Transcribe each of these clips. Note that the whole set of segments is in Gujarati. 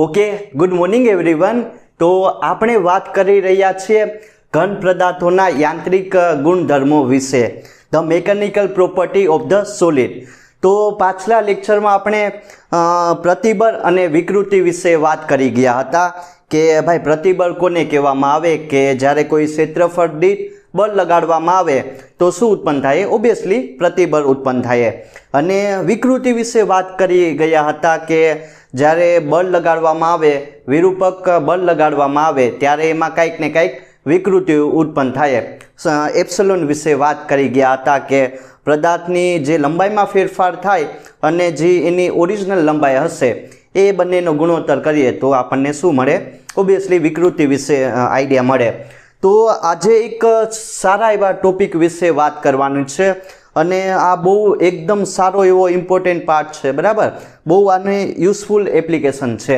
Okay, good morning everyone. તો આપણે વાત કરી રહ્યા છીએ ઘન પદાર્થોના યાંત્રિક ગુણધર્મો વિશે, the mechanical property of the solid. તો પાછલા લેક્ચરમાં આપણે પ્રતિબળ અને વિકૃતિ વિશે વાત કરી ગયા હતા કે ભાઈ પ્રતિબળ કોને કહેવામાં આવે કે જ્યારે કોઈ ક્ષેત્રફળ દીઠ બળ લગાડવામાં આવે તો શું ઉત્પન્ન થાય? ઓબ્વિયસલી પ્રતિબળ ઉત્પન્ન થાય. અને વિકૃતિ વિશે વાત કરી ગયા હતા કે જ્યારે બળ લગાડવામાં આવે, વિરૂપક બળ લગાડવામાં આવે ત્યારે એમાં કંઈક ને કંઈક વિકૃતિ ઉત્પન્ન થાય. એપ્સિલોન વિશે વાત કરી ગયા હતા કે પદાર્થની જે લંબાઈમાં ફેરફાર થાય અને જે એની ઓરિજિનલ લંબાઈ હશે એ બંનેનો ગુણોત્તર કરીએ તો આપણને શું મળે? ઓબ્વિયસલી વિકૃતિ વિશે આઈડિયા મળે. તો આજે એક સારા એવા ટોપિક વિશે વાત કરવાની છે અને આ બહુ એકદમ સારો એવો ઇમ્પોર્ટન્ટ પાર્ટ છે, બરાબર? બહુ આને યુઝફુલ એપ્લિકેશન છે.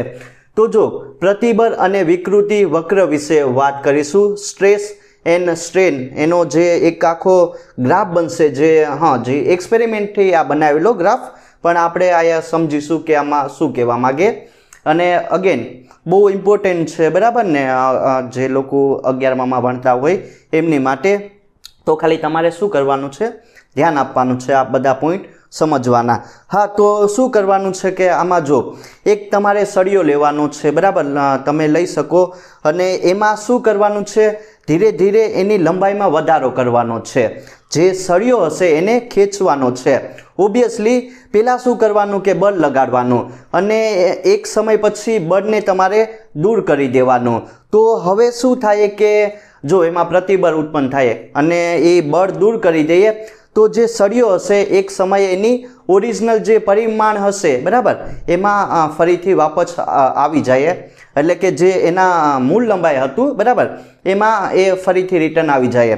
તો જો પ્રતિબળ અને વિકૃતિ વક્ર વિશે વાત કરીશું. સ્ટ્રેસ એન્ડ સ્ટ્રેન એનો જે એક આખો ગ્રાફ બનશે, જે એક્સપેરિમેન્ટથી આ બનાવેલો ગ્રાફ, પણ આપણે અહીંયા સમજીશું કે આમાં શું કહેવા માગે. અને અગેન બહુ ઇમ્પોર્ટન્ટ છે, બરાબર ને? જે લોકો 11માં ભણતા હોય એમની માટે તો ખાલી તમારે શું કરવાનું છે? ધ્યાન આપવાનું છે, આ બધા પોઈન્ટ સમજવાના. હા, તો શું કરવાનું છે કે આમાં જો એક તમારે સળિયો લેવાનો છે, બરાબર? તમે લઈ શકો અને એમાં શું કરવાનું છે? ધીરે ધીરે એની લંબાઈમાં વધારો કરવાનો છે. જે સળિયો હશે એને ખેંચવાનો છે. ઓબ્વિયસલી પહેલાં શું કરવાનું કે બળ લગાડવાનું અને એક સમય પછી બળને તમારે દૂર કરી દેવાનું. તો હવે શું થાય કે જો એમાં પ્રતિબળ ઉત્પન્ન થાય અને એ બળ દૂર કરી દઈએ તો જે સળિયો હશે એક સમયે એની ઓરિજિનલ જે પરિમાણ હશે, બરાબર, એમાં ફરીથી વાપસ આવી જાય. એટલે કે જે એના મૂળ લંબાઈ હતું, બરાબર, એમાં એ ફરીથી રિટર્ન આવી જાય.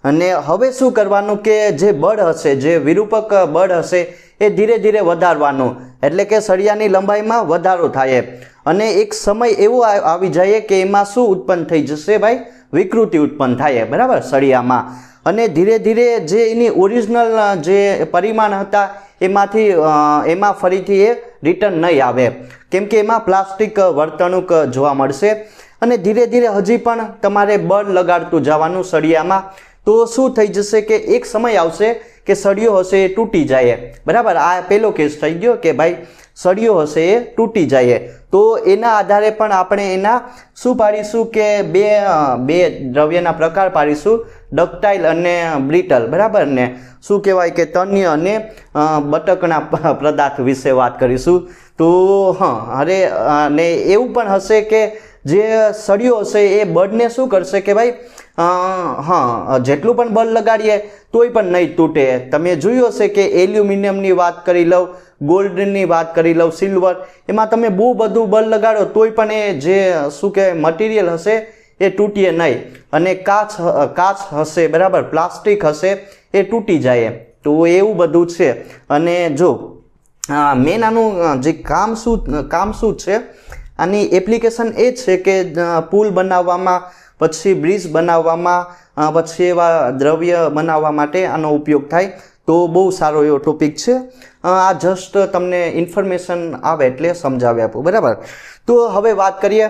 અને હવે શું કરવાનું કે જે બળ હશે, જે વિરૂપક બળ હશે એ ધીરે ધીરે વધારવાનું. એટલે કે સળિયાની લંબાઈમાં વધારો થાય અને એક સમય એવો આવી જાય કે એમાં શું ઉત્પન્ન થઈ જશે ભાઈ? વિકૃતિ ઉત્પન્ન થાય, બરાબર, સળિયામાં. અને ધીરે ધીરે જે એની ઓરિજિનલ જે પરિમાણ હતા એમાં ફરીથી એ રિટર્ન નહીં આવે, કેમ કે એમાં પ્લાસ્ટિક વર્તણૂક જોવા મળશે. અને ધીરે ધીરે હજી પણ તમારે બળ લગાડતું જવાનું સળિયામાં. તો શું થઈ જશે કે એક સમય આવશે કે સળિયો હશે એ તૂટી જાય, બરાબર? આ પહેલો કેસ થઈ ગયો કે ભાઈ સળિયો હશે એ તૂટી જાય. તો એના આધારે પણ આપણે એના શું પાડીશું કે બે દ્રવ્યના પ્રકાર પાડીશું, ડક્ટાઇલ અને બ્રિટલ, બરાબર ને? શું કહેવાય કે તન્ય અને બટકના પદાર્થ વિશે વાત કરીશું. તો અરે અને એવું પણ હશે કે જે સળિયો હશે એ બળને શું કરશે કે ભાઈ જેટલું પણ બળ લગાડીએ તોય પણ નહીં તૂટે. તમે જોયું હશે કે એલ્યુમિનિયમની વાત કરી લઉં, ગોલ્ડની વાત કરી લઉં, સિલ્વર, એમાં તમે બહુ બધું બળ લગાડો તોય પણ એ જે શું કહેવાય મટીરિયલ હશે એ તૂટીએ નહીં. અને કાચ હશે, બરાબર, પ્લાસ્ટિક હશે એ તૂટી જાય. તો એવું બધું છે. અને જો મેન આનું જે કામ શું છે, આની એપ્લિકેશન એ છે કે પુલ બનાવવામાં, પછી બ્રિજ બનાવવામાં, પછી એવા દ્રવ્ય બનાવવા માટે આનો ઉપયોગ થાય. તો બહુ સારો એવો ટોપિક છે. આ જસ્ટ તમને ઇન્ફોર્મેશન આવે એટલે સમજાવી આપું, બરાબર? તો હવે વાત કરીએ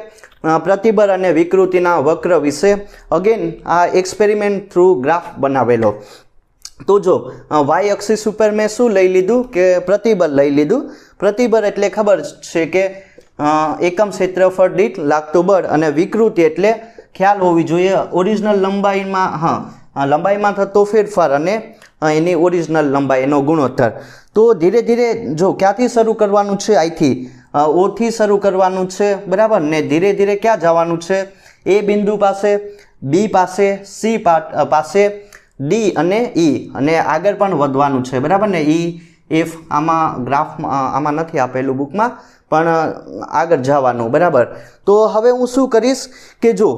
પ્રતિબળ અને વિકૃતિના વક્ર વિશે. અગેન આ એક્સપેરિમેન્ટ થ્રુ ગ્રાફ બનાવેલો. તો જો વાય એક્સિસ ઉપર મેં શું લઈ લીધું કે પ્રતિબળ લઈ લીધું. પ્રતિબળ એટલે ખબર છે કે એકમ ક્ષેત્રફળ દીઠ લાગતું બળ, અને વિકૃતિ એટલે ખ્યાલ હોવી જોઈએ ઓરિજિનલ લંબાઈમાં થતો ફેરફાર અને એની ઓરિજિનલ લંબાઈ, એનો ગુણોત્તર. તો ધીરે ધીરે જો ક્યાંથી શરૂ કરવાનું છે? અહીંથી ઓથી શરૂ કરવાનું છે, બરાબર ને? ધીરે ધીરે ક્યાં જવાનું છે? એ બિંદુ પાસે, બી પાસે, સી પાસે, ડી અને ઈ, અને આગળ પણ વધવાનું છે, બરાબર ને? ઈ, એફ, આમાં ગ્રાફમાં આમાં નથી આપેલું બુકમાં, પણ આગળ જવાનું, બરાબર? તો હવે હું શું કરીશ કે જો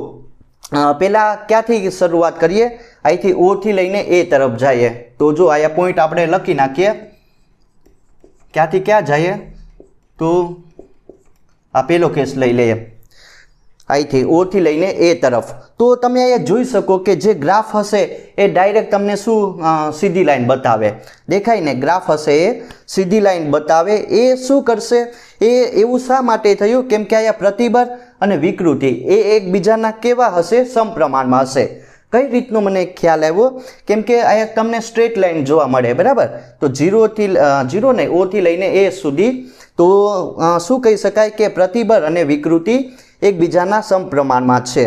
પહેલાં ક્યાંથી શરૂઆત કરીએ? અહીંથી ઓથી લઈને એ તરફ જઈએ. તો જો અહીંયા પોઈન્ટ આપણે લખી નાખીએ. ક્યાંથી ક્યાં જઈએ? તો આ પહેલો કેસ લઈ લઈએ. અહીંથી ઓથી લઈને એ તરફ. તો તમે અહીંયા જોઈ શકો કે જે ગ્રાફ હશે એ ડાયરેક્ટ તમને શું સીધી લાઈન બતાવે, દેખાય ને? ગ્રાફ હશે એ સીધી લાઈન બતાવે. એ શું કરશે? એ એવું શા માટે થયું? કેમ કે અહીંયા પ્રતિબળ અને વિકૃતિ એ એકબીજાના કેવા હશે? સમપ્રમાણમાં હશે. કઈ રીતનું મને ખ્યાલ આવ્યો? કેમ કે અહીંયા તમને સ્ટ્રેટ લાઈન જોવા મળે, બરાબર? તો 0 ને ઓથી લઈને એ સુધી. તો શું કહી શકાય કે પ્રતિબળ અને વિકૃતિ એકબીજાના સમપ્રમાણમાં છે.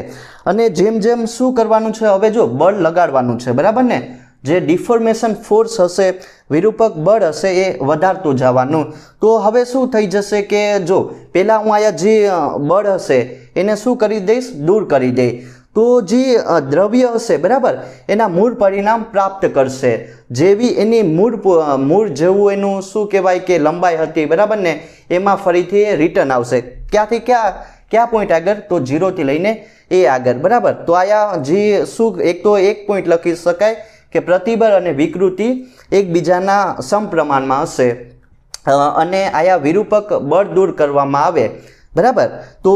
અને જેમ જેમ શું કરવાનું છે? હવે જો બળ લગાડવાનું છે, બરાબર ને? જે ડિફોર્મેશન ફોર્સ હશે, વિરૂપક બળ હશે, એ વધારતું જવાનું. તો હવે શું થઈ જશે કે જો પહેલાં હું અહીંયા જે બળ હશે એને શું કરી દઈશ? દૂર કરી દઈશ. તો જે દ્રવ્ય હશે, બરાબર, એના મૂળ પરિણામ પ્રાપ્ત કરશે. જેવી એની મૂળ જેવું એનું શું કહેવાય કે લંબાઈ હતી, બરાબર ને? એમાં ફરીથી રિટર્ન આવશે. ક્યાંથી ક્યાં પોઈન્ટ આગળ? તો 0 થી લઈને એ આગળ, બરાબર? તો આયા જે શું એક પોઈન્ટ લખી શકાય કે પ્રતિબળ અને વિકૃતિ એકબીજાના સમપ્રમાણમાં હશે અને આયા વિરૂપક બળ દૂર કરવામાં આવે, બરાબર? તો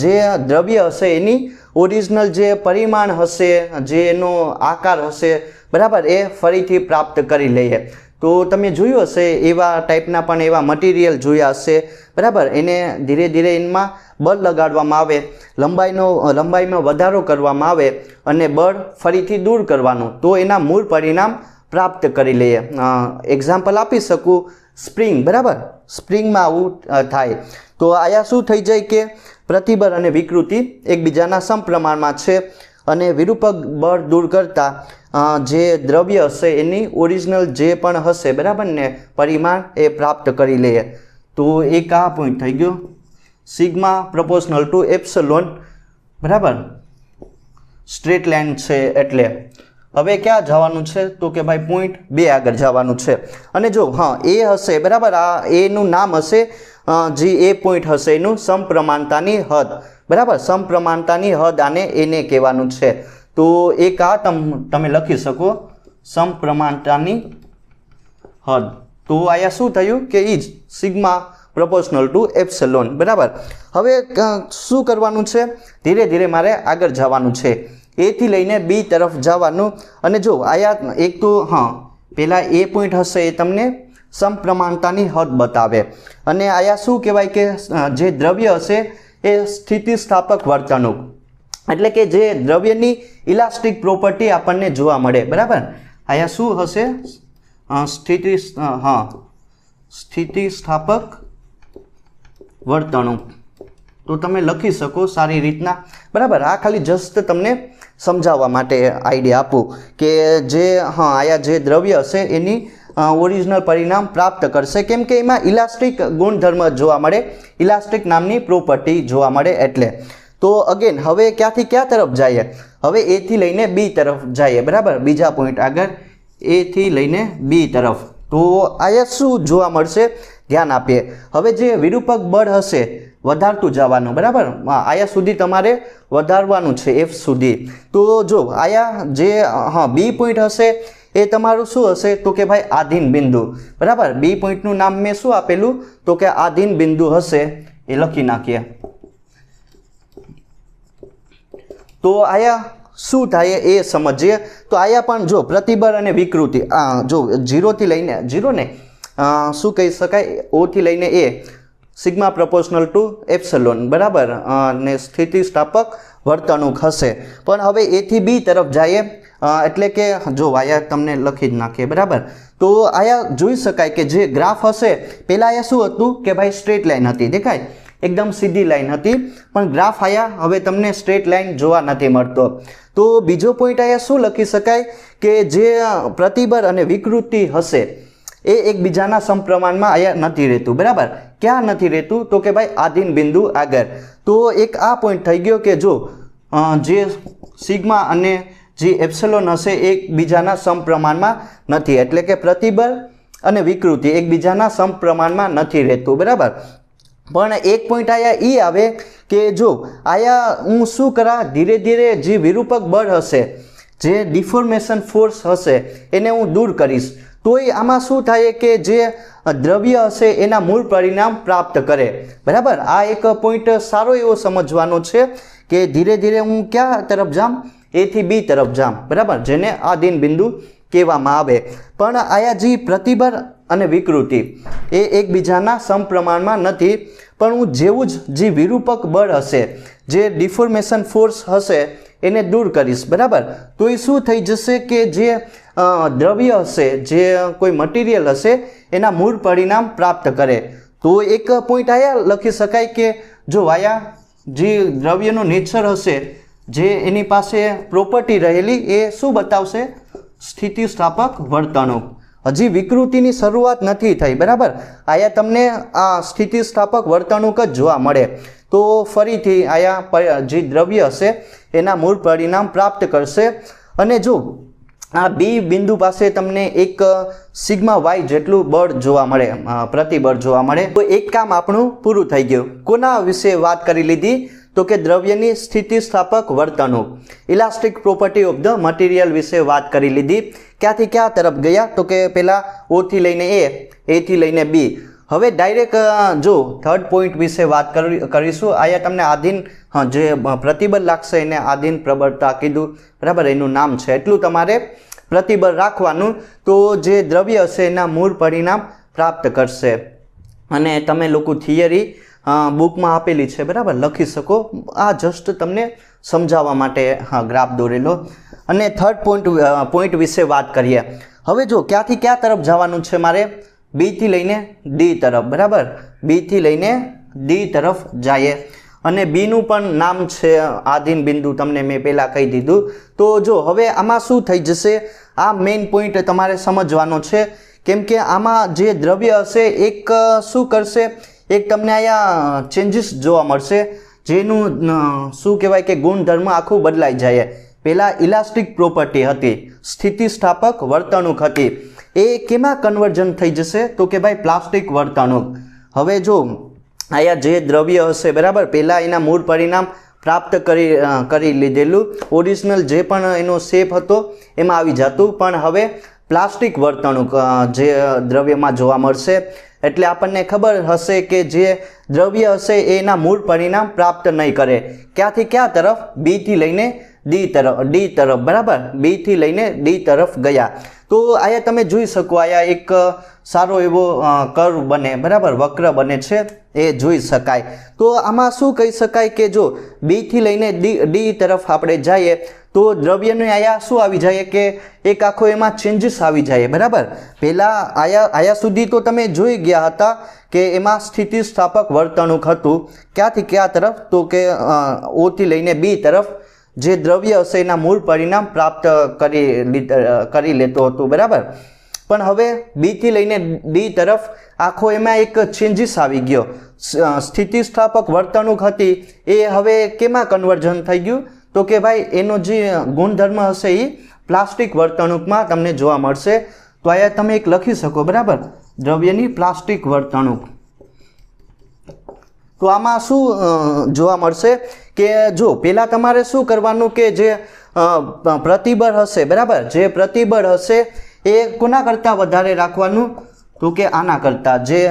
જે દ્રવ્ય હશે એની ઓરિજિનલ જે પરિમાણ હશે, જે એનો આકાર હશે, બરાબર, એ ફરીથી પ્રાપ્ત કરી લઈએ. તો તમે જોયું હશે એવા ટાઈપના પણ એવા મટીરિયલ જોયા હશે, બરાબર? એને ધીરે ધીરે એમાં બળ લગાડવામાં આવે, લંબાઈમાં વધારો કરવામાં આવે અને બળ ફરીથી દૂર કરવાનું. તો એના મૂળ પરિણામ પ્રાપ્ત કરી લઈએ. એક્ઝામ્પલ આપી શકું, સ્પ્રિંગ, બરાબર? સ્પ્રિંગમાં આવું થાય. તો આયા શું થઈ જાય કે પ્રતિબળ અને વિકૃતિ એકબીજાના સમપ્રમાણમાં છે અને વિરૂપક બળ દૂર કરતા જે દ્રવ્ય હશે એની ઓરિજિનલ જે પણ હશે, બરાબર ને, પરિમાણ એ પ્રાપ્ત કરી લઈએ. તો એક આ પોઈન્ટ થઈ ગયો, સિગ્મા પ્રોપોર્શનલ ટુ એપ્સિલોન, બરાબર? સ્ટ્રેટ લાઈન છે એટલે. હવે ક્યાં જવાનું છે? તો કે ભાઈ પોઈન્ટ 2 આગળ જવાનું છે. અને જો એ હશે, બરાબર, આ એનું નામ હશે, જે એ પોઈન્ટ હશે એનું સમપ્રમાણતાની હદ, બરાબર? સમપ્રમાણતાની હદ આને એને કહેવાનું છે. તો એક આ તમે લખી શકો, સમપ્રમાણતાની હદ. તો અહીંયા શું થયું કે is sigma proportional two epsilon, બરાબર? હવે શું કરવાનું છે? ધીરે ધીરે મારે આગળ જવાનું છે, એ થી લઈને બી તરફ જવાનું. અને જો આયા એક તો પહેલાં એ પોઈન્ટ હશે એ તમને સમપ્રમાણતાની હદ બતાવે. અને આયા શું કહેવાય કે જે દ્રવ્ય હશે એ સ્થિતિસ્થાપક વર્તણૂક, એટલે કે જે દ્રવ્યની ઇલાસ્ટિક પ્રોપર્ટી આપણને જોવા મળે, બરાબર? આયા શું હશે? સ્થિતિસ્થાપક વર્તણૂક. તો તમે લખી શકો સારી રીતના, બરાબર? આ ખાલી જસ્ટ તમને સમજાવવા માટે આઈડિયા આપું કે જે આયા જે દ્રવ્ય હશે એની ઓરિજિનલ પરિણામ પ્રાપ્ત કરશે. કેમ કે એમાં ઇલાસ્ટિક ગુણધર્મ જોવા મળે, ઇલાસ્ટિક નામની પ્રોપર્ટી જોવા મળે એટલે. તો અગેન હવે ક્યાંથી ક્યાં તરફ જઈએ? હવે એ થી લઈને બી તરફ જઈએ, બરાબર? બીજા પોઈન્ટ આગળ એ થી લઈને બી તરફ. તો આયા શું જોવા મળશે? ધ્યાન આપીએ. હવે જે વિરૂપક બળ હશે વધારતું જવાનું, બરાબર? આયા સુધી તમારે વધારવાનું છે, F સુધી. તો જો આયા જે બી પોઈન્ટ હશે એ તમારું શું હશે? તો કે ભાઈ આધીન બિંદુ, બરાબર? બી પોઈન્ટનું નામ મેં શું આપેલું? તો કે આધીન બિંદુ હશે, એ લખી નાખીએ. તો આયા શું થાય એ સમજીએ. તો આયા પણ જો પ્રતિબળ અને વિકૃતિ જો 0 થી લઈને 0 ને શું કહી શકાય? O થી લઈને એ સિગ્મા પ્રોપોર્શનલ ટુ એપ્સિલોન, બરાબર? ને સ્થિતિસ્થાપક વર્તણૂક હશે. પણ હવે એ થી બી તરફ જઈએ એટલે કે જો આયા તમને લખી જ નાખીએ, બરાબર? તો આયા જોઈ શકાય કે જે ગ્રાફ હશે, પહેલાં આયા શું હતું કે ભાઈ સ્ટ્રેટ લાઈન હતી, દેખાય? એકદમ સીધી લાઈન હતી. પણ ગ્રાફ આયા હવે તમને સ્ટ્રેટ લાઈન જોવા નથી મળતો. તો બીજો પોઈન્ટ આયા શું લખી શકાય કે જે પ્રતિબળ અને વિકૃતિ હશે એ એકબીજાના સમપ્રમાણમાં આયા નથી રહેતું, બરાબર? ક્યાં નથી રહેતું? તો કે ભાઈ આધીન બિંદુ આગળ. તો એક આ પોઈન્ટ થઈ ગયો કે જો જે સિગ્મા અને જે એપ્સિલોન હશે એ એકબીજાના સમપ્રમાણમાં નથી, એટલે કે પ્રતિબળ અને વિકૃતિ એકબીજાના સમપ્રમાણમાં નથી રહેતું, બરાબર? પણ એક પોઈન્ટ આયા એ આવે કે જો આયા હું શું કરા, ધીરે ધીરે જે વિરૂપક બળ હશે, જે ડિફોર્મેશન ફોર્સ હશે એને હું દૂર કરીશ. તોય આમાં શું થાય કે જે દ્રવ્ય હશે એના મૂળ પરિણામ પ્રાપ્ત કરે, બરાબર? આ એક પોઈન્ટ સારો એવો સમજવાનો છે કે ધીરે ધીરે હું ક્યાં તરફ જામ, એ થી બી તરફ જામ, બરાબર, જેને આધીન બિંદુ કહેવામાં આવે. પણ આયા જે પ્રતિબળ અને વિકૃતિ એ એકબીજાના સમપ્રમાણમાં નથી, પણ હું જેવું જ જે વિરૂપક બળ હશે, જે ડિફોર્મેશન ફોર્સ હશે એને દૂર કરીશ, બરાબર, તો એ શું થઈ જશે કે જે દ્રવ્ય હશે, જે કોઈ મટીરિયલ હશે એના મૂળ પરિણામ પ્રાપ્ત કરે. તો એક પોઈન્ટ આયા લખી શકાય કે જો આયા જે દ્રવ્યનો નેચર હશે, જે એની પાસે પ્રોપર્ટી રહેલી, એ શું બતાવશે? સ્થિતિસ્થાપક વર્તણૂક. હજી વિકૃતિની શરૂઆત નથી થઈ, બરાબર, આયા તમને આ સ્થિતિસ્થાપક વર્તણૂક જ જોવા મળે. તો ફરીથી આયા જે દ્રવ્ય હશે એના મૂળ પરિણામ પ્રાપ્ત કરશે. અને જો આ બી બિંદુ પાસે તમને એક સિગ્મા વાય જેટલું બળ જોવા મળે, પ્રતિબળ જોવા મળે. તો એક કામ આપણું પૂરું થઈ ગયું. કોના વિશે વાત કરી લીધી? તો કે દ્રવ્યની સ્થિતિસ્થાપક વર્તણૂક, elastic property of the material વિશે વાત કરી લીધી. ક્યાંથી ક્યાં તરફ ગયા? તો કે પહેલાં ઓ થી લઈને એ થી લઈને બી. હવે ડાયરેક્ટ જો થર્ડ પોઈન્ટ વિશે વાત કરીશું. આયા તમને આધીન જે પ્રતિબળ લાગશે એને આધીન પ્રબળતા કીધું, બરાબર, એનું નામ છે. એટલું તમારે પ્રતિબળ રાખવાનું. તો જે દ્રવ્ય હશે એના મૂળ પરિણામ પ્રાપ્ત કરશે. અને તમે લોકો થિયરી બુકમાં આપેલી છે, બરાબર, લખી શકો. આ જસ્ટ તમને સમજાવવા માટે ગ્રાફ દોરેલો. અને થર્ડ પોઈન્ટ વિશે વાત કરીએ. હવે જો ક્યાંથી ક્યાં તરફ જવાનું છે મારે? બી થી લઈને ડી તરફ, બરાબર, બી થી લઈને ડી તરફ જઈએ. અને બીનું પણ નામ છે આધીન બિંદુ, તમને મેં પહેલાં કહી દીધું. તો જો હવે આમાં શું થઈ જશે? આ મેઇન પોઈન્ટ તમારે સમજવાનો છે, કેમ કે આમાં જે દ્રવ્ય હશે એક શું કરશે? એક તમને અહીંયા ચેન્જીસ જોવા મળશે, જેનું શું કહેવાય કે ગુણધર્મ આખું બદલાઈ જાય. પહેલાં ઇલાસ્ટિક પ્રોપર્ટી હતી, સ્થિતિસ્થાપક વર્તણૂક હતી, એ કેમાં કન્વર્ઝન થઈ જશે? તો કે ભાઈ પ્લાસ્ટિક વર્તણૂક. હવે જો અહીંયા જે દ્રવ્ય હશે, બરાબર, પહેલાં એના મૂળ પરિણામ પ્રાપ્ત કરી લીધેલું, ઓરિજિનલ જે પણ એનો શેપ હતો એમાં આવી જતું, પણ હવે પ્લાસ્ટિક વર્તણૂક જે દ્રવ્યમાં જોવા મળશે. એટલે આપણને ખબર હશે કે જે દ્રવ્ય હશે એના મૂળ પરિણામ પ્રાપ્ત નહીં કરે. ક્યાંથી ક્યાં તરફ? બી થી લઈને ડી તરફ, બરાબર, બી થી લઈને ડી તરફ ગયા. તો આયા તમે જોઈ શકો, આયા એક સારો એવો કર્વ બને, બરાબર, વક્ર બને છે, એ જોઈ શકાય. તો આમાં શું કહી શકાય કે જો બી થી લઈને ડી તરફ આપણે જઈએ તો દ્રવ્યને આયા શું આવી જાય કે એક આખો એમાં ચેન્જીસ આવી જાય, બરાબર. પહેલાં આયા સુધી તો તમે જોઈ ગયા હતા કે એમાં સ્થિતિસ્થાપક વર્તણૂક હતું. ક્યાંથી ક્યાં તરફ? તો કે ઓ થી લઈને બી તરફ જે દ્રવ્ય હશે એના મૂળ પરિણામ પ્રાપ્ત કરી લેતો હતો, બરાબર. પણ હવે બી થી લઈને ડી તરફ આખો એમાં એક ચેન્જીસ આવી ગયો. સ્થિતિસ્થાપક વર્તણૂક હતી એ હવે કેમાં કન્વર્ઝન થઈ ગયું? તો કે ભાઈ એનો જે ગુણધર્મ હશે એ પ્લાસ્ટિક વર્તણૂકમાં તમને જોવા મળશે. તો અહીંયા તમે એક લખી શકો, બરાબર, દ્રવ્યની પ્લાસ્ટિક વર્તણૂક. તો આમાં શું જોવા મળશે કે જો પહેલાં તમારે શું કરવાનું કે જે પ્રતિબળ હશે, બરાબર, જે પ્રતિબળ હશે એ કોના કરતાં વધારે રાખવાનું? તો કે આના કરતાં, જે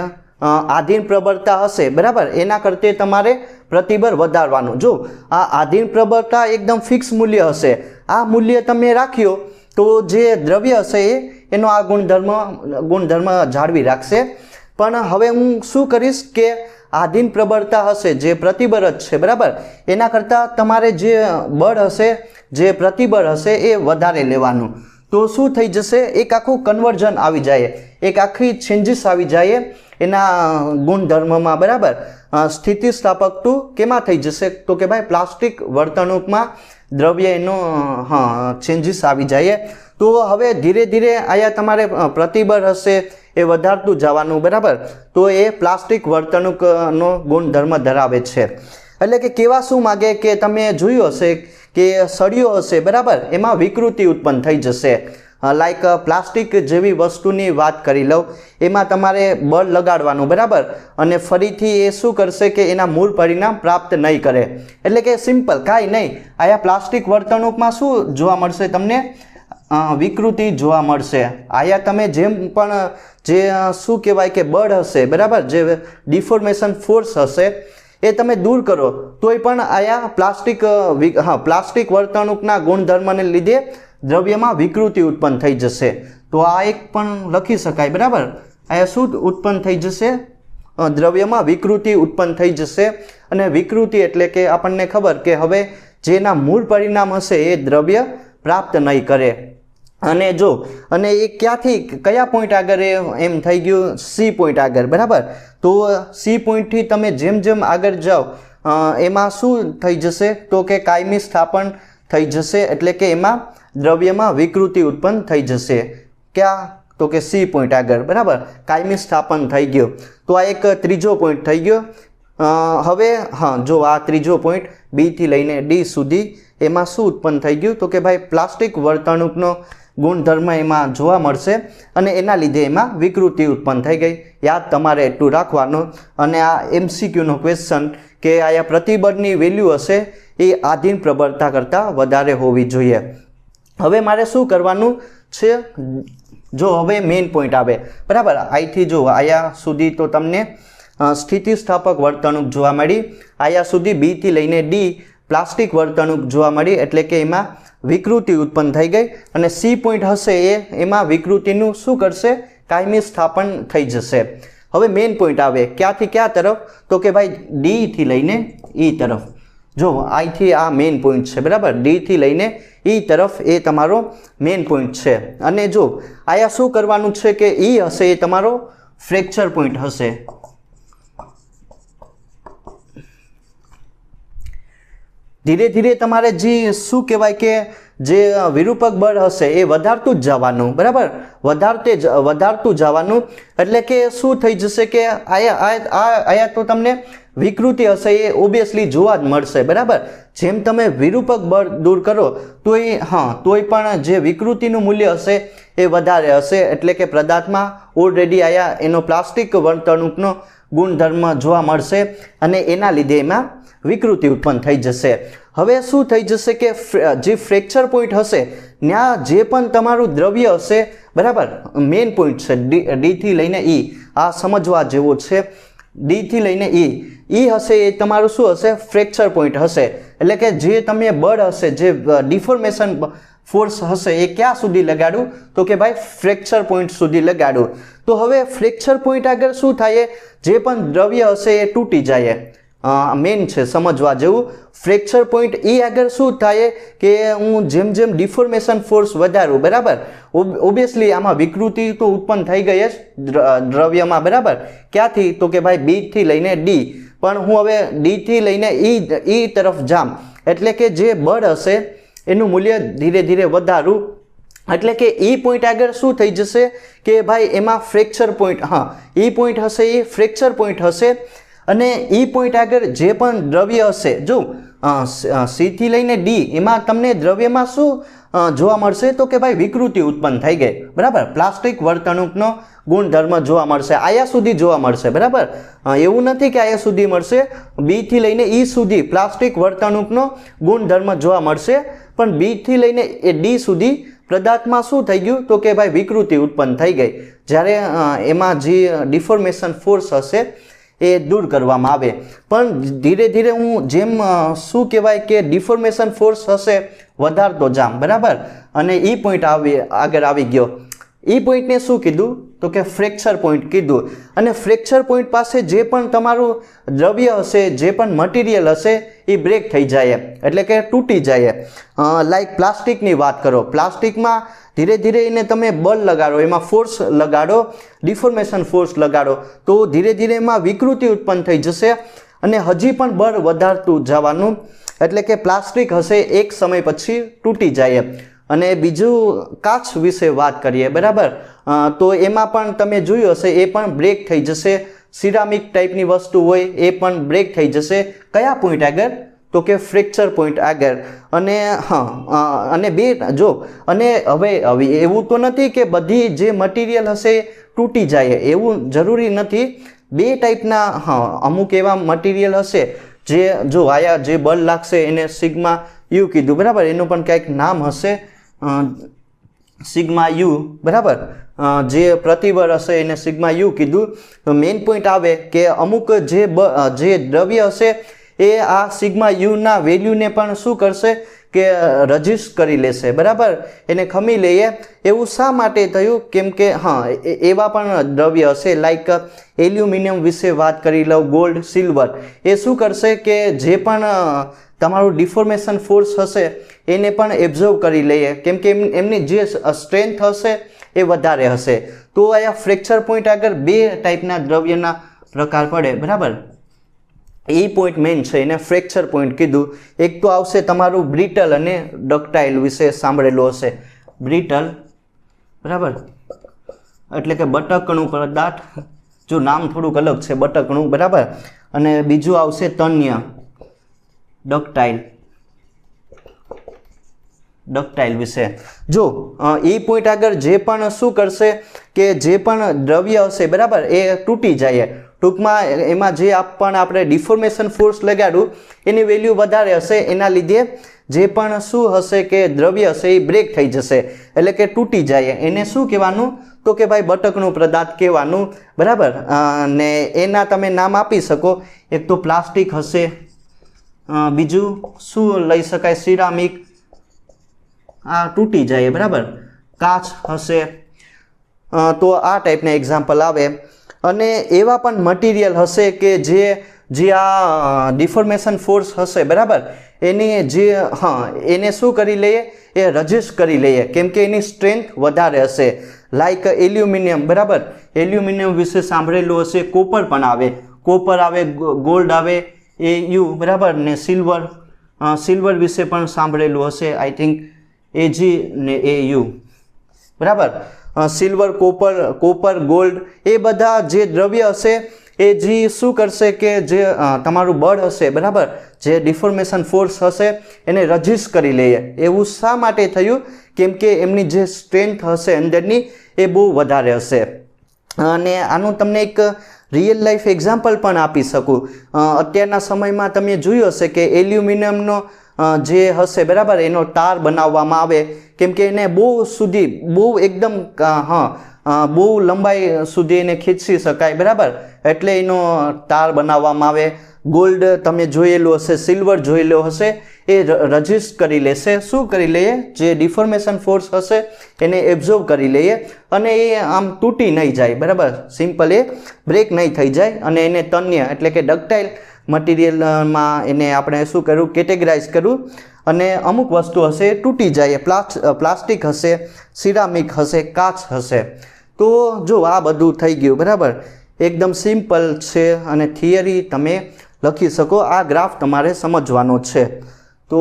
આધીન પ્રબળતા હશે, બરાબર, એના કરતે તમારે પ્રતિબળ વધારવાનું. જો આ આધીન પ્રબળતા એકદમ ફિક્સ મૂલ્ય હશે, આ મૂલ્ય તમે રાખ્યો તો જે દ્રવ્ય હશે એનો આ ગુણધર્મ જાળવી રાખશે. પણ હવે હું શું કરીશ કે આધીન પ્રબળતા હશે, જે પ્રતિબળ જ છે, બરાબર, એના કરતાં તમારે જે બળ હશે, જે પ્રતિબળ હશે એ વધારે લેવાનું. તો શું થઈ જશે? એક આખું કન્વર્ઝન આવી જાય, એક આખી ચેન્જીસ આવી જાય એના ગુણધર્મમાં, બરાબર. સ્થિતિસ્થાપકતું કેમાં થઈ જશે? તો કે ભાઈ પ્લાસ્ટિક વર્તણૂકમાં દ્રવ્ય એનો ચેન્જીસ આવી જાય. તો હવે ધીરે ધીરે અહીંયા તમારે પ્રતિબળ હશે એ વધારતું જવાનું, બરાબર. તો એ પ્લાસ્ટિક વર્તણૂકનો ગુણધર્મ ધરાવે છે. એટલે કે કેવા શું માગે કે તમે જોયું હશે કે સળિયો હશે, બરાબર, એમાં વિકૃતિ ઉત્પન્ન થઈ જશે. લાઈક પ્લાસ્ટિક જેવી વસ્તુની વાત કરી લઉં, એમાં તમારે બળ લગાડવાનું, બરાબર, અને ફરીથી એ શું કરશે કે એના મૂળ પરિણામ પ્રાપ્ત નહીં કરે. એટલે કે સિમ્પલ, કાંઈ નહીં. આયા પ્લાસ્ટિક વર્તણૂકમાં શું જોવા મળશે તમને? વિકૃતિ જોવા મળશે. આયા તમે જેમ પણ જે શું કહેવાય કે બળ હશે, બરાબર, જે ડિફોર્મેશન ફોર્સ હશે એ તમે દૂર કરો તોય પણ આયા પ્લાસ્ટિક વર્તણૂકના ગુણધર્મને લીધે દ્રવ્યમાં વિકૃતિ ઉત્પન્ન થઈ જશે. તો આ એક પણ લખી શકાય, બરાબર. આયા શું ઉત્પન્ન થઈ જશે? દ્રવ્યમાં વિકૃતિ ઉત્પન્ન થઈ જશે. અને વિકૃતિ એટલે કે આપણને ખબર કે હવે જેના મૂળ પરિણામ હશે એ દ્રવ્ય પ્રાપ્ત નહીં કરે. અને જો અને એ કયા પોઈન્ટ આગળ એમ થઈ ગયું? સી પોઈન્ટ આગળ, બરાબર. તો સી પોઈન્ટથી તમે જેમ જેમ આગળ જાઓ એમાં શું થઈ જશે? તો કે કાયમી સ્થાપન થઈ જશે, એટલે કે એમાં દ્રવ્યમાં વિકૃતિ ઉત્પન્ન થઈ જશે. ક્યાં? તો કે સી પોઈન્ટ આગળ, બરાબર. કાયમી સ્થાપન થઈ ગયું. તો આ એક ત્રીજો પોઈન્ટ થઈ ગયો. હવે જો આ ત્રીજો પોઈન્ટ બી થી લઈને ડી સુધી એમાં શું ઉત્પન્ન થઈ ગયું? તો કે ભાઈ પ્લાસ્ટિક વર્તણૂકનો ગુણધર્મ એમાં જોવા મળશે અને એના લીધે એમાં વિકૃતિ ઉત્પન્ન થઈ ગઈ. યાદ તમારે એટલું રાખવાનું. અને આ MCQનો ક્વેશ્ચન કે આયા પ્રતિબળની વેલ્યુ હશે એ આધીન પ્રબળતા કરતાં વધારે હોવી જોઈએ. હવે મારે શું કરવાનું છે? જો હવે મેઇન પોઈન્ટ આવે, બરાબર. અહીંથી જો આયા સુધી તો તમને સ્થિતિસ્થાપક વર્તણૂક જોવા મળી. આયા સુધી બી થી લઈને ડી પ્લાસ્ટિક વર્તણૂક જોવા મળી, એટલે કે એમાં વિકૃતિ ઉત્પન્ન થઈ ગઈ. અને સી પોઈન્ટ હશે એમાં વિકૃતિનું શું કરશે? કાયમી સ્થાપન થઈ જશે. હવે મેઇન પોઈન્ટ આવે ક્યાંથી ક્યાં તરફ? તો કે ભાઈ ડી થી લઈને ઈ તરફ. જો અહીંથી આ મેઇન પોઈન્ટ છે, બરાબર. ડી થી લઈને ઈ તરફ એ તમારો મેઇન પોઈન્ટ છે. અને જો આયા શું કરવાનું છે કે ઈ હશે એ તમારો ફ્રેક્ચર પોઈન્ટ હશે. ધીરે ધીરે તમારે જે શું કહેવાય કે જે વિરૂપક બળ હશે એ વધારતું જ જવાનું, બરાબર. વધારતું જવાનું, એટલે કે શું થઈ જશે કે આયા તો તમને વિકૃતિ હશે એ ઓબ્વિયસલી જોવા જ મળશે, બરાબર. જેમ તમે વિરૂપક બળ દૂર કરો તોય પણ જે વિકૃતિનું મૂલ્ય હશે એ વધારે હશે, એટલે કે પદાર્થમાં ઓલરેડી આયા એનો પ્લાસ્ટિક વર્તણૂકનો ગુણધર્મ જોવા મળશે અને એના લીધે એમાં વિકૃતિ ઉત્પન્ન થઈ જશે. હવે શું થઈ જશે કે જે ફ્રેક્ચર પોઈન્ટ હશે ત્યાં જે પણ તમારું દ્રવ્ય હશે, બરાબર. મેઇન પોઈન્ટ છે ડી થી લઈને ઈ. આ સમજવા જેવો છે. ડી થી લઈને ઈ હશે એ તમારું શું હશે? ફ્રેક્ચર પોઈન્ટ હશે. એટલે કે જે તમે બળ હશે, જે ડિફોર્મેશન ફોર્સ હશે એ ક્યાં સુધી લગાડું? તો કે ભાઈ ફ્રેક્ચર પોઈન્ટ સુધી લગાડું. તો હવે ફ્રેક્ચર પોઈન્ટ આગળ શું થાય? જે પણ દ્રવ્ય હશે એ તૂટી જાય. મેઇન છે સમજવા જેવું. ફ્રેક્ચર પોઈન્ટ એ આગળ શું થાય કે હું જેમ જેમ ડિફોર્મેશન ફોર્સ વધારું, બરાબર. ઓબ્વિયસલી આમાં વિકૃતિ તો ઉત્પન્ન થઈ ગઈ જ દ્રવ્યમાં, બરાબર. ક્યાંથી? તો કે ભાઈ બી થી લઈને ડી. પણ હું હવે ડી થી લઈને ઈ તરફ જામ, એટલે કે જે બળ હશે એનું મૂલ્ય ધીરે ધીરે વધારું, એટલે કે ઈ પોઈન્ટ આગળ શું થઈ જશે કે ભાઈ એમાં ફ્રેક્ચર પોઈન્ટ ઈ પોઈન્ટ હશે એ ફ્રેક્ચર પોઈન્ટ હશે. અને ઈ પોઈન્ટ આગળ જે પણ દ્રવ્ય હશે, જો સી થી લઈને ડી એમાં તમને દ્રવ્યમાં શું જોવા મળશે? તો કે ભાઈ વિકૃતિ ઉત્પન્ન થઈ ગઈ, બરાબર. પ્લાસ્ટિક વર્તણૂકનો ગુણધર્મ જોવા મળશે. આયા સુધી જોવા મળશે, બરાબર. એવું નથી કે આયા સુધી મળશે. બી થી લઈને ઈ સુધી પ્લાસ્ટિક વર્તણૂકનો ગુણધર્મ જોવા મળશે, પણ બી થી લઈને એ ડી સુધી પદાર્થમાં શું થઈ ગયું? તો કે ભાઈ વિકૃતિ ઉત્પન્ન થઈ ગઈ. જ્યારે એમાં જે ડિફોર્મેશન ફોર્સ હશે એ દૂર કરવામાં આવે. પણ ધીરે ધીરે હું જેમ શું કહેવાય કે ડિફોર્મેશન ફોર્સ હશે વધારતો જામ, બરાબર. અને ઈ પોઈન્ટ આગળ આવી ગયો. ઈ પોઈન્ટને શું કીધું? તો કે ફ્રેક્ચર પોઈન્ટ કીધું. અને ફ્રેક્ચર પોઈન્ટ પાસે જે પણ તમારું દ્રવ્ય હશે, જે પણ મટીરિયલ હશે એ બ્રેક થઈ જાય, એટલે કે તૂટી જાય. લાઈક પ્લાસ્ટિકની વાત કરો. પ્લાસ્ટિકમાં ધીરે ધીરે એને તમે બળ લગાડો, એમાં ફોર્સ લગાડો, ડિફોર્મેશન ફોર્સ લગાડો, તો ધીરે ધીરે એમાં વિકૃતિ ઉત્પન્ન થઈ જશે અને હજી પણ બળ વધારતું જવાનું, એટલે કે પ્લાસ્ટિક હશે એક સમય પછી તૂટી જાય. અને બીજું કાચ વિશે વાત કરીએ, બરાબર. તો એમાં પણ તમે જોયું હશે એ પણ બ્રેક થઈ જશે. સિરામિક ટાઈપની વસ્તુ હોય એ પણ બ્રેક થઈ જશે. કયા પોઈન્ટ આગળ? તો કે ફ્રેક્ચર પોઈન્ટ આગળ. અને અને હવે એવું તો નથી કે બધી જે મટીરિયલ હશે તૂટી જાય, એવું જરૂરી નથી. બે ટાઈપના અમુક એવા મટીરિયલ હશે જે જો આયા જે બળ લાગશે એને સિગ્મા યુ કીધું, બરાબર. એનું પણ કંઈક નામ હશે, સિગ્મા યુ બરાબર, જે પ્રતિબળ હશે એને સિગ્મા યુ કીધું. તો મેઇન પોઈન્ટ આવે કે અમુક જે દ્રવ્ય હશે એ આ સિગ્મા યુના વેલ્યુને પણ શું કરશે કે રજીસ્ટ કરી લેશે બરાબર, એને ખમી લઈએ. એવું શા માટે થયું? કેમ કે હા એવા પણ દ્રવ્ય હશે લાઈક એલ્યુમિનિયમ વિશે વાત કરી લઉં, ગોલ્ડ, સિલ્વર, એ શું કરશે કે જે પણ તમારું ડિફોર્મેશન ફોર્સ હશે એને પણ એબ્ઝોર્વ કરી લઈએ, કેમ કે એમની જે સ્ટ્રેન્થ હશે એ વધારે હશે. તો અહીંયા ફ્રેક્ચર પોઈન્ટ આગળ બે ટાઈપના દ્રવ્યના પ્રકાર પડે બરાબર, એ પોઈન્ટ મેઇન છે, એને ફ્રેક્ચર પોઈન્ટ કીધું. એક તો આવશે તમારું બ્રિટલ અને ડક્ટાઇલ વિશે સાંભળેલું હશે. બ્રિટલ બરાબર એટલે કે બટકણું પદાર્થ, જો નામ થોડુંક અલગ છે બટકણું બરાબર, અને બીજું આવશે તન્ય, ડક્ટાઇલ વિશે. જો એ પોઈન્ટ આગળ જે પણ શું કરશે કે જે પણ દ્રવ્ય હશે બરાબર એ તૂટી જાય, ટૂંકમાં એમાં જે આપણે ડિફોર્મેશન ફોર્સ લગાડ્યું એની વેલ્યુ વધારે હશે, એના લીધે જે પણ શું હશે કે દ્રવ્ય હશે એ બ્રેક થઈ જશે એટલે કે તૂટી જાય. એને શું કહેવાનું? તો કે ભાઈ બટકનું પદાર્થ કહેવાનું બરાબર. ને એના તમે નામ આપી શકો, એક તો પ્લાસ્ટિક હશે, બીજું શું લઈ શકાય, સિરામિક, આ તૂટી જાય બરાબર, કાચ હશે. તો આ ટાઈપના એક્ઝામ્પલ આવે. અને એવા પણ મટીરિયલ હશે કે જે આ ડિફોર્મેશન ફોર્સ હશે બરાબર એની જે એને શું કરી લઈએ, એ રજીસ્ટ કરી લઈએ, કેમ કે એની સ્ટ્રેન્થ વધારે હશે. લાઈક એલ્યુમિનિયમ બરાબર, એલ્યુમિનિયમ વિશે સાંભળેલું હશે. કોપર પણ આવે, કોપર આવે, ગોલ્ડ આવે, એ યુ બરાબર, ને સિલ્વર વિશે પણ સાંભળેલું હશે, આઈ થિંક એજી ને એ યુ બરાબર. સિલ્વર, કોપર, ગોલ્ડ, એ બધા જે દ્રવ્ય હશે એ જે શું કરશે કે જે તમારું બળ હશે બરાબર, જે ડિફોર્મેશન ફોર્સ હશે એને રજીસ્ટ કરી લઈએ. એવું શા માટે થયું? કેમ કે એમની જે સ્ટ્રેન્થ હશે અંદરની એ બહુ વધારે હશે. અને આનું તમને એક રિયલ લાઈફ એક્ઝામ્પલ પણ આપી શકું. અત્યારના સમયમાં તમે જોયું હશે કે એલ્યુમિનિયમનો જે હશે બરાબર એનો તાર બનાવવામાં આવે, કેમ કે એને બહુ એકદમ બહુ લંબાઈ સુધી એને ખીચી શકાય બરાબર, એટલે એનો તાર બનાવવામાં આવે. ગોલ્ડ તમે જોયેલું હશે, સિલ્વર જોયેલો હશે, એ રજીસ્ટ કરી લેશે. શું કરી લઈએ? જે ડિફોર્મેશન ફોર્સ હશે એને એબ્ઝોર્વ કરી લઈએ અને એ આમ તૂટી નહીં જાય બરાબર, સિમ્પલ એ બ્રેક નહીં થઈ જાય. અને એને તન્ય એટલે કે ડક્ટાઇલ મટીરિયલમાં એને આપણે શું કર્યું, કેટેગરાઇઝ કર્યું. અને અમુક વસ્તુ હશે તૂટી જાય, પ્લાસ્ટિક હશે, સિરામિક હશે, કાચ હશે. તો જો આ બધું થઈ ગયું બરાબર, એકદમ સિમ્પલ છે અને થિયરી તમે લખી શકો. આ ગ્રાફ તમારે સમજવાનો છે. તો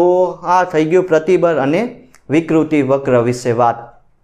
આ થઈ ગયું પ્રતિબળ અને વિકૃતિ વક્ર વિશે વાત.